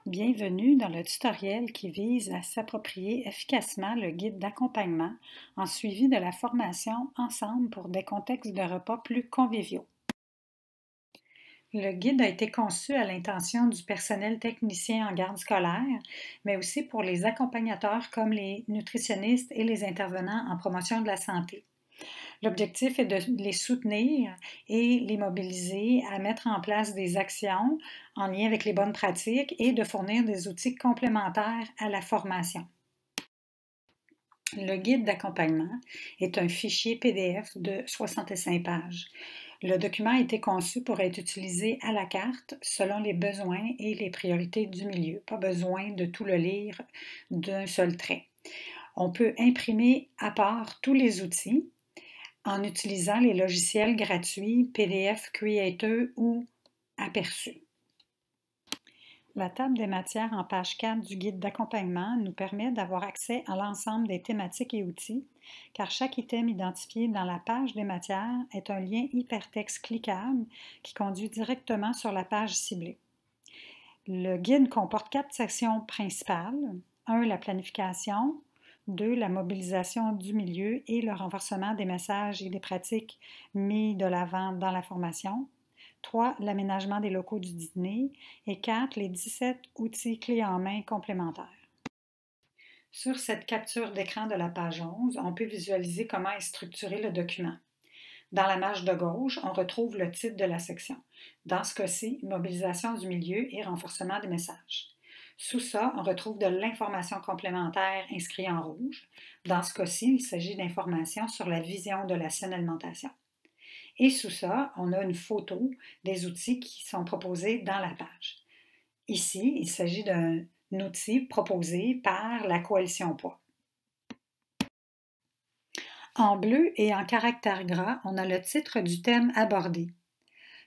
Bienvenue dans le tutoriel qui vise à s'approprier efficacement le guide d'accompagnement en suivi de la formation Ensemble pour des contextes de repas plus conviviaux. Le guide a été conçu à l'intention du personnel technicien en garde scolaire, mais aussi pour les accompagnateurs comme les nutritionnistes et les intervenants en promotion de la santé. L'objectif est de les soutenir et les mobiliser à mettre en place des actions en lien avec les bonnes pratiques et de fournir des outils complémentaires à la formation. Le guide d'accompagnement est un fichier PDF de 65 pages. Le document a été conçu pour être utilisé à la carte selon les besoins et les priorités du milieu. Pas besoin de tout le lire d'un seul trait. On peut imprimer à part tous les outils en utilisant les logiciels gratuits PDF Creator ou Aperçu. La table des matières en page 4 du guide d'accompagnement nous permet d'avoir accès à l'ensemble des thématiques et outils, car chaque item identifié dans la page des matières est un lien hypertexte cliquable qui conduit directement sur la page ciblée. Le guide comporte 4 sections principales. 1. La planification. 2. La mobilisation du milieu et le renforcement des messages et des pratiques mis de l'avant dans la formation. 3. L'aménagement des locaux du dîner. Et 4. Les 17 outils clés en main complémentaires. Sur cette capture d'écran de la page 11, on peut visualiser comment est structuré le document. Dans la marge de gauche, on retrouve le titre de la section. Dans ce cas-ci, mobilisation du milieu et renforcement des messages. Sous ça, on retrouve de l'information complémentaire inscrite en rouge. Dans ce cas-ci, il s'agit d'informations sur la vision de la saine alimentation. Et sous ça, on a une photo des outils qui sont proposés dans la page. Ici, il s'agit d'un outil proposé par la Coalition Poids. En bleu et en caractère gras, on a le titre du thème abordé.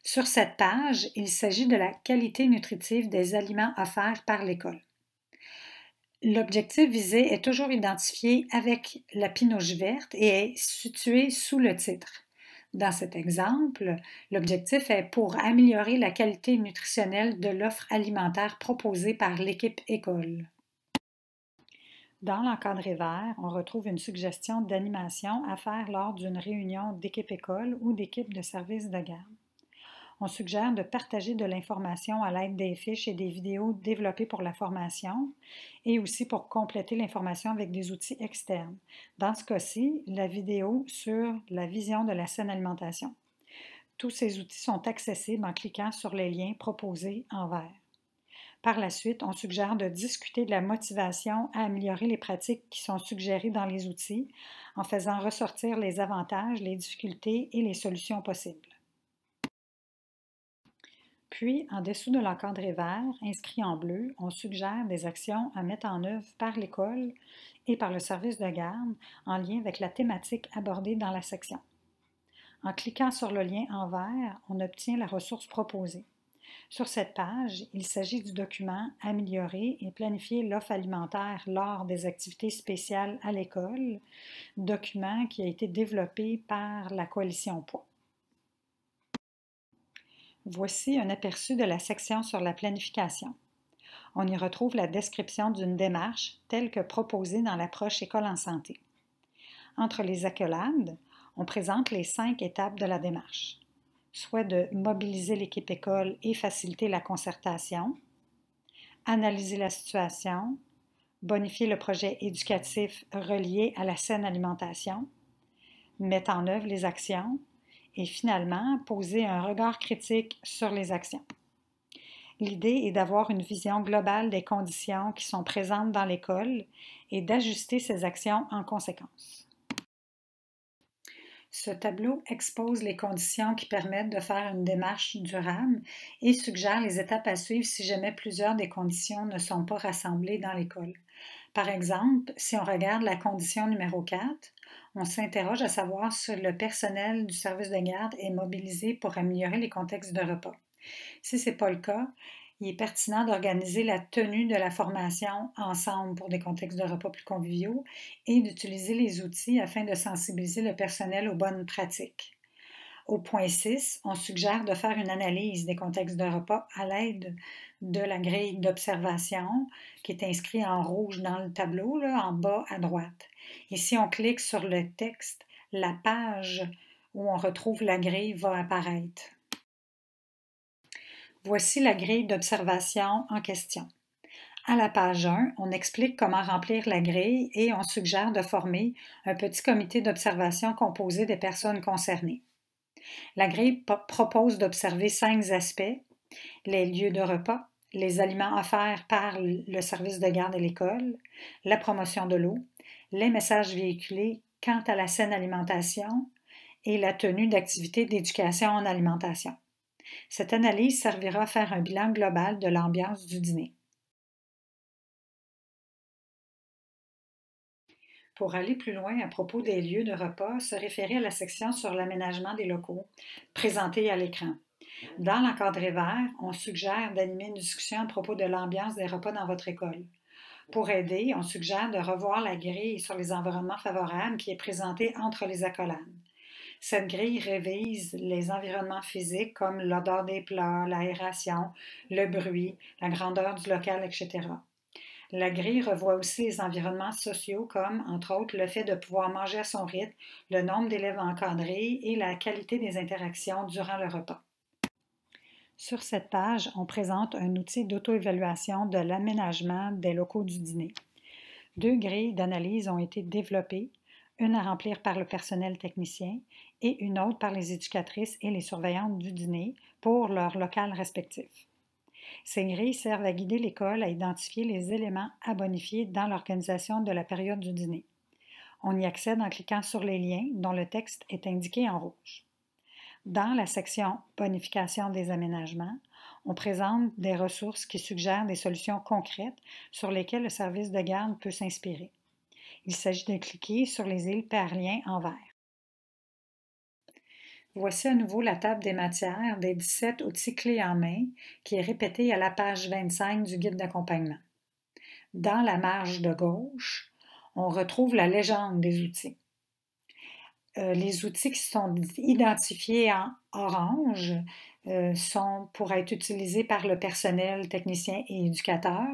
Sur cette page, il s'agit de la qualité nutritive des aliments offerts par l'école. L'objectif visé est toujours identifié avec la pinouche verte et est situé sous le titre. Dans cet exemple, l'objectif est pour améliorer la qualité nutritionnelle de l'offre alimentaire proposée par l'équipe école. Dans l'encadré vert, on retrouve une suggestion d'animation à faire lors d'une réunion d'équipe école ou d'équipe de service de garde. On suggère de partager de l'information à l'aide des fiches et des vidéos développées pour la formation et aussi pour compléter l'information avec des outils externes. Dans ce cas-ci, la vidéo sur la vision de la saine alimentation. Tous ces outils sont accessibles en cliquant sur les liens proposés en vert. Par la suite, on suggère de discuter de la motivation à améliorer les pratiques qui sont suggérées dans les outils en faisant ressortir les avantages, les difficultés et les solutions possibles. Puis, en dessous de l'encadré vert, inscrit en bleu, on suggère des actions à mettre en œuvre par l'école et par le service de garde en lien avec la thématique abordée dans la section. En cliquant sur le lien en vert, on obtient la ressource proposée. Sur cette page, il s'agit du document « Améliorer et planifier l'offre alimentaire lors des activités spéciales à l'école », document qui a été développé par la Coalition Poids. Voici un aperçu de la section sur la planification. On y retrouve la description d'une démarche telle que proposée dans l'approche École en santé. Entre les accolades, on présente les 5 étapes de la démarche, soit de mobiliser l'équipe école et faciliter la concertation, analyser la situation, bonifier le projet éducatif relié à la saine alimentation, mettre en œuvre les actions, et finalement, poser un regard critique sur les actions. L'idée est d'avoir une vision globale des conditions qui sont présentes dans l'école et d'ajuster ces actions en conséquence. Ce tableau expose les conditions qui permettent de faire une démarche durable et suggère les étapes à suivre si jamais plusieurs des conditions ne sont pas rassemblées dans l'école. Par exemple, si on regarde la condition numéro 4, on s'interroge à savoir si le personnel du service de garde est mobilisé pour améliorer les contextes de repas. Si ce n'est pas le cas, il est pertinent d'organiser la tenue de la formation ensemble pour des contextes de repas plus conviviaux et d'utiliser les outils afin de sensibiliser le personnel aux bonnes pratiques. Au point 6, on suggère de faire une analyse des contextes de repas à l'aide de la grille d'observation qui est inscrite en rouge dans le tableau, là, en bas à droite. Et si on clique sur le texte, la page où on retrouve la grille va apparaître. Voici la grille d'observation en question. À la page 1, on explique comment remplir la grille et on suggère de former un petit comité d'observation composé des personnes concernées. La grille propose d'observer 5 aspects: les lieux de repas, les aliments offerts par le service de garde et l'école, la promotion de l'eau, les messages véhiculés quant à la saine alimentation et la tenue d'activités d'éducation en alimentation. Cette analyse servira à faire un bilan global de l'ambiance du dîner. Pour aller plus loin à propos des lieux de repas, se référer à la section sur l'aménagement des locaux, présentée à l'écran. Dans l'encadré vert, on suggère d'animer une discussion à propos de l'ambiance des repas dans votre école. Pour aider, on suggère de revoir la grille sur les environnements favorables qui est présentée entre les accolades. Cette grille révise les environnements physiques comme l'odeur des plats, l'aération, le bruit, la grandeur du local, etc. La grille revoit aussi les environnements sociaux comme, entre autres, le fait de pouvoir manger à son rythme, le nombre d'élèves encadrés et la qualité des interactions durant le repas. Sur cette page, on présente un outil d'auto-évaluation de l'aménagement des locaux du dîner. 2 grilles d'analyse ont été développées, une à remplir par le personnel technicien et une autre par les éducatrices et les surveillantes du dîner pour leur local respectif. Ces grilles servent à guider l'école à identifier les éléments à bonifier dans l'organisation de la période du dîner. On y accède en cliquant sur les liens dont le texte est indiqué en rouge. Dans la section « Bonification des aménagements », on présente des ressources qui suggèrent des solutions concrètes sur lesquelles le service de garde peut s'inspirer. Il s'agit de cliquer sur les hyperliens en vert. Voici à nouveau la table des matières des 17 outils clés en main qui est répétée à la page 25 du guide d'accompagnement. Dans la marge de gauche, on retrouve la légende des outils. Les outils qui sont identifiés en orange sont pour être utilisés par le personnel technicien et éducateur.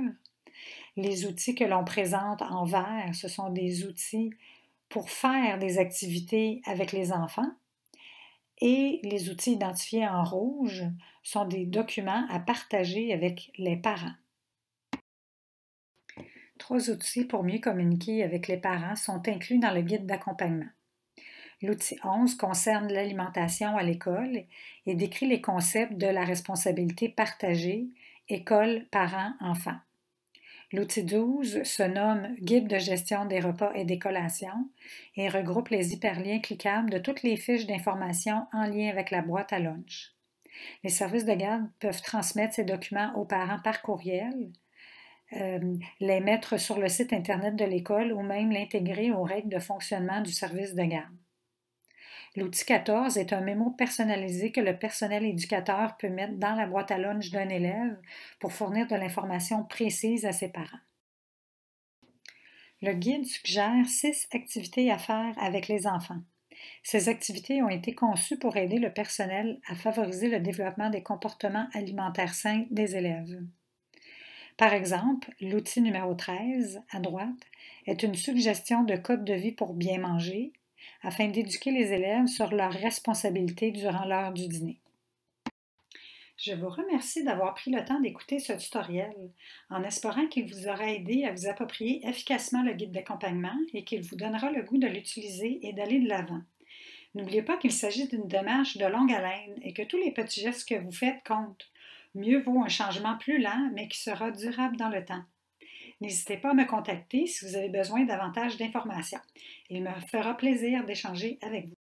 Les outils que l'on présente en vert, ce sont des outils pour faire des activités avec les enfants. Et les outils identifiés en rouge sont des documents à partager avec les parents. 3 outils pour mieux communiquer avec les parents sont inclus dans le guide d'accompagnement. L'outil 11 concerne l'alimentation à l'école et décrit les concepts de la responsabilité partagée école, parents, enfants. L'outil 12 se nomme « Guide de gestion des repas et des collations » et regroupe les hyperliens cliquables de toutes les fiches d'information en lien avec la boîte à lunch. Les services de garde peuvent transmettre ces documents aux parents par courriel, les mettre sur le site Internet de l'école ou même l'intégrer aux règles de fonctionnement du service de garde. L'outil 14 est un mémo personnalisé que le personnel éducateur peut mettre dans la boîte à lunch d'un élève pour fournir de l'information précise à ses parents. Le guide suggère 6 activités à faire avec les enfants. Ces activités ont été conçues pour aider le personnel à favoriser le développement des comportements alimentaires sains des élèves. Par exemple, l'outil numéro 13, à droite, est une suggestion de code de vie pour bien manger, afin d'éduquer les élèves sur leurs responsabilités durant l'heure du dîner. Je vous remercie d'avoir pris le temps d'écouter ce tutoriel, en espérant qu'il vous aura aidé à vous approprier efficacement le guide d'accompagnement et qu'il vous donnera le goût de l'utiliser et d'aller de l'avant. N'oubliez pas qu'il s'agit d'une démarche de longue haleine et que tous les petits gestes que vous faites comptent. Mieux vaut un changement plus lent, mais qui sera durable dans le temps. N'hésitez pas à me contacter si vous avez besoin davantage d'informations. Il me fera plaisir d'échanger avec vous.